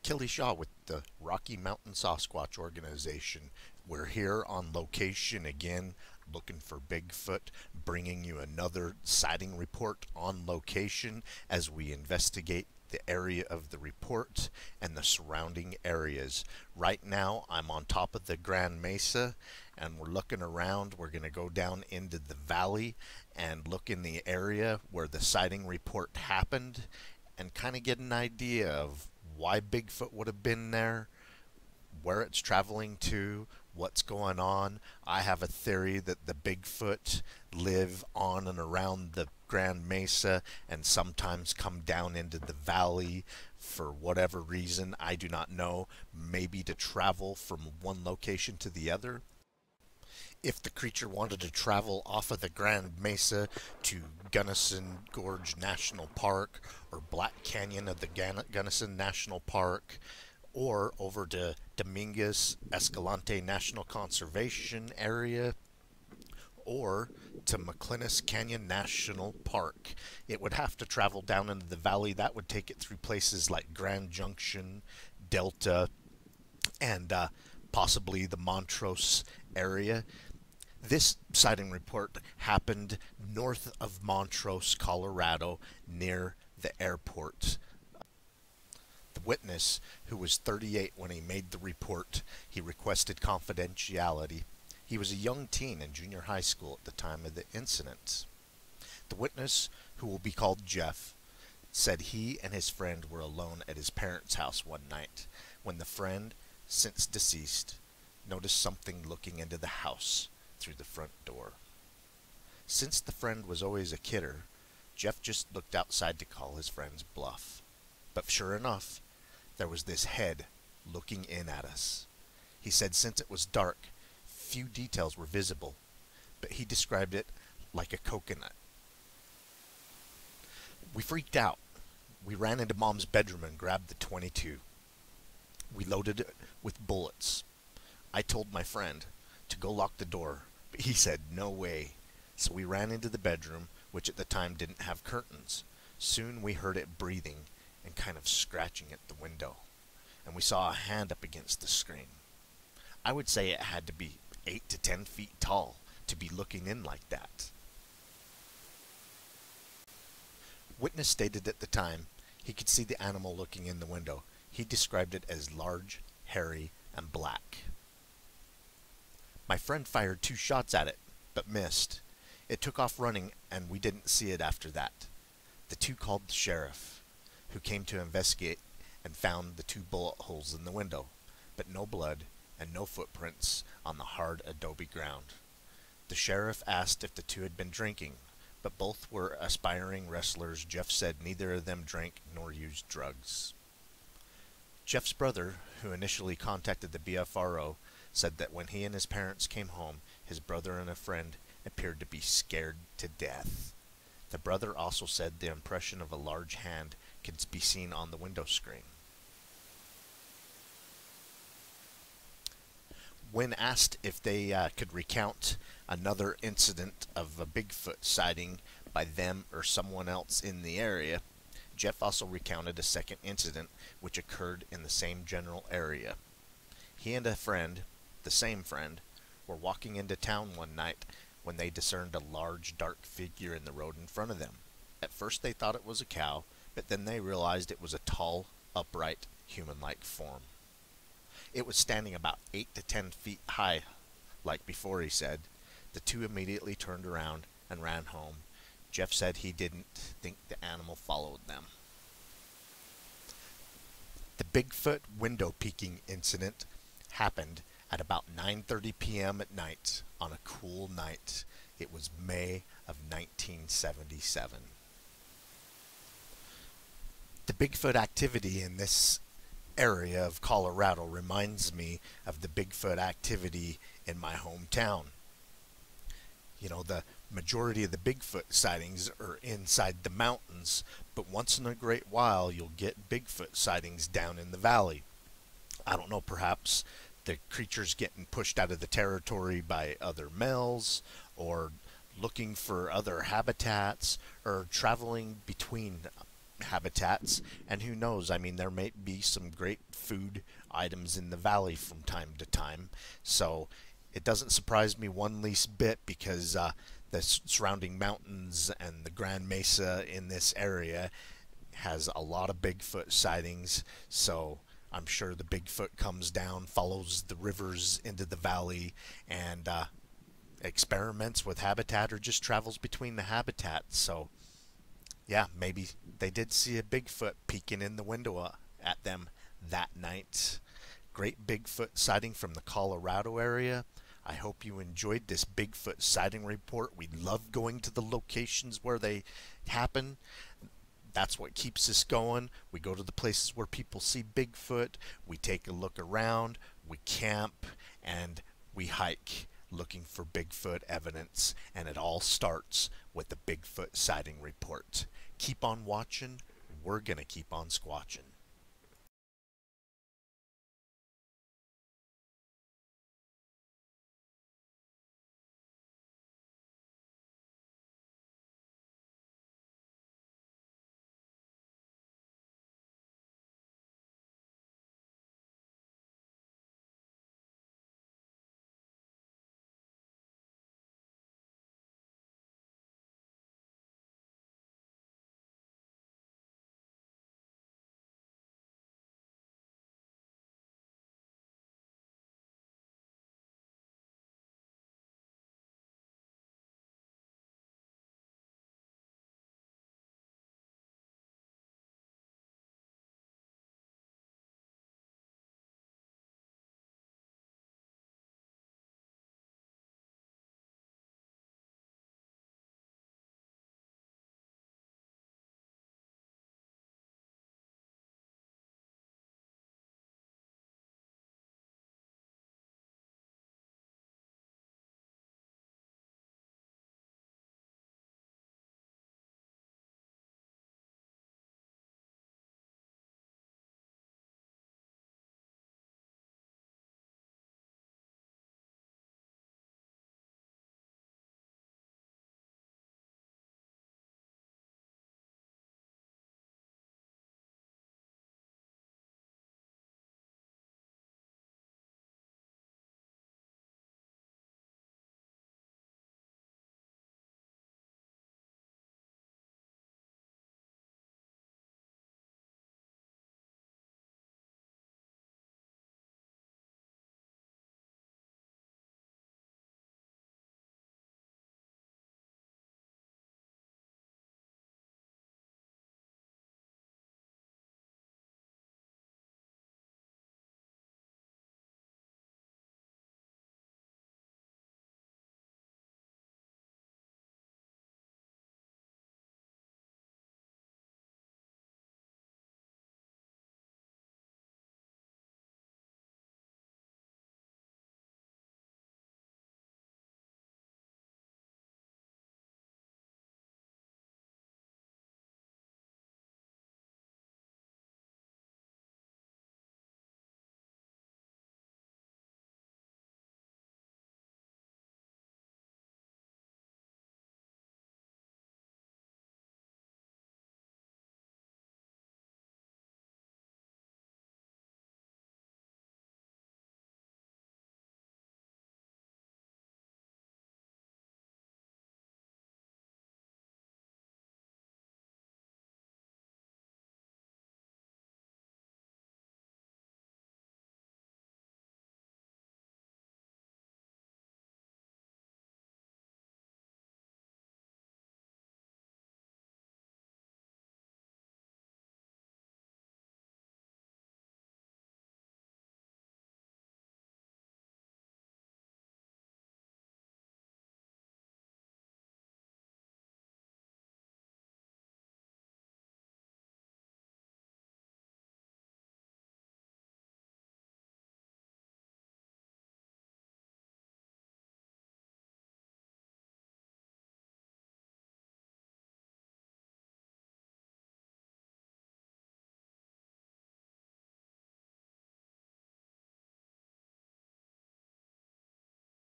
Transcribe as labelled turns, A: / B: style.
A: Kelly Shaw with the Rocky Mountain Sasquatch organization. We're here on location again, looking for Bigfoot, bringing you another sighting report on location as we investigate the area of the report and the surrounding areas. Right now, I'm on top of the Grand Mesa and we're looking around. We're going to go down into the valley and look in the area where the sighting report happened and kind of get an idea of why Bigfoot would have been there, where it's traveling to, what's going on. I have a theory that the Bigfoot live on and around the Grand Mesa and sometimes come down into the valley for whatever reason. I do not know. Maybe to travel from one location to the other. If the creature wanted to travel off of the Grand Mesa to Gunnison Gorge National Park or Black Canyon of the Gunnison National Park or over to Dominguez Escalante National Conservation Area or to McClinnis Canyon National Park, it would have to travel down into the valley. That would take it through places like Grand Junction, Delta, and possibly the Montrose area. This sighting report happened north of Montrose, Colorado, near the airport. The witness, who was 38 when he made the report, he requested confidentiality. He was a young teen in junior high school at the time of the incident. The witness, who will be called Jeff, said he and his friend were alone at his parents' house one night when the friend, since deceased, noticed something looking into the house through the front door. Since the friend was always a kidder, Jeff just looked outside to call his friend's bluff. But sure enough, there was this head looking in at us. He said since it was dark, few details were visible, but he described it like a coconut. We freaked out. We ran into Mom's bedroom and grabbed the .22. We loaded it with bullets. I told my friend to go lock the door, but he said no way. So we ran into the bedroom, which at the time didn't have curtains. Soon we heard it breathing and kind of scratching at the window, and we saw a hand up against the screen. I would say it had to be 8 to 10 feet tall to be looking in like that. Witness stated at the time he could see the animal looking in the window. He described it as large, hairy, and black. My friend fired 2 shots at it, but missed. It took off running, and we didn't see it after that. The 2 called the sheriff, who came to investigate and found the 2 bullet holes in the window, but no blood and no footprints on the hard adobe ground. The sheriff asked if the 2 had been drinking, but both were aspiring wrestlers. Jeff said neither of them drank nor used drugs. Jeff's brother, who initially contacted the BFRO, said that when he and his parents came home, his brother and a friend appeared to be scared to death. The brother also said the impression of a large hand could be seen on the window screen. When asked if they could recount another incident of a Bigfoot sighting by them or someone else in the area, Jeff also recounted a second incident which occurred in the same general area. He and a friend, the same friend, were walking into town one night when they discerned a large dark figure in the road in front of them. At first they thought it was a cow, but then they realized it was a tall, upright, human-like form. It was standing about 8 to 10 feet high, like before, he said. The 2 immediately turned around and ran home. Jeff said he didn't think the animal followed them. The Bigfoot window peeking incident happened at about 9:30 p.m. at night on a cool night. It was May of 1977. The Bigfoot activity in this area of Colorado reminds me of the Bigfoot activity in my hometown. You know, the majority of the Bigfoot sightings are inside the mountains, but once in a great while you'll get Bigfoot sightings down in the valley. I don't know, perhaps the creature's getting pushed out of the territory by other males, or looking for other habitats, or traveling between habitats, and who knows, I mean, there may be some great food items in the valley from time to time. So it doesn't surprise me one least bit, because the surrounding mountains and the Grand Mesa in this area has a lot of Bigfoot sightings. So I'm sure the Bigfoot comes down, follows the rivers into the valley, and experiments with habitat, or just travels between the habitats. So yeah, maybe they did see a Bigfoot peeking in the window at them that night. Great Bigfoot sighting from the Colorado area. I hope you enjoyed this Bigfoot sighting report. We love going to the locations where they happen. That's what keeps us going. We go to the places where people see Bigfoot. We take a look around. We camp, and we hike looking for Bigfoot evidence. And it all starts with the Bigfoot sighting report. Keep on watching. We're going to keep on squatching.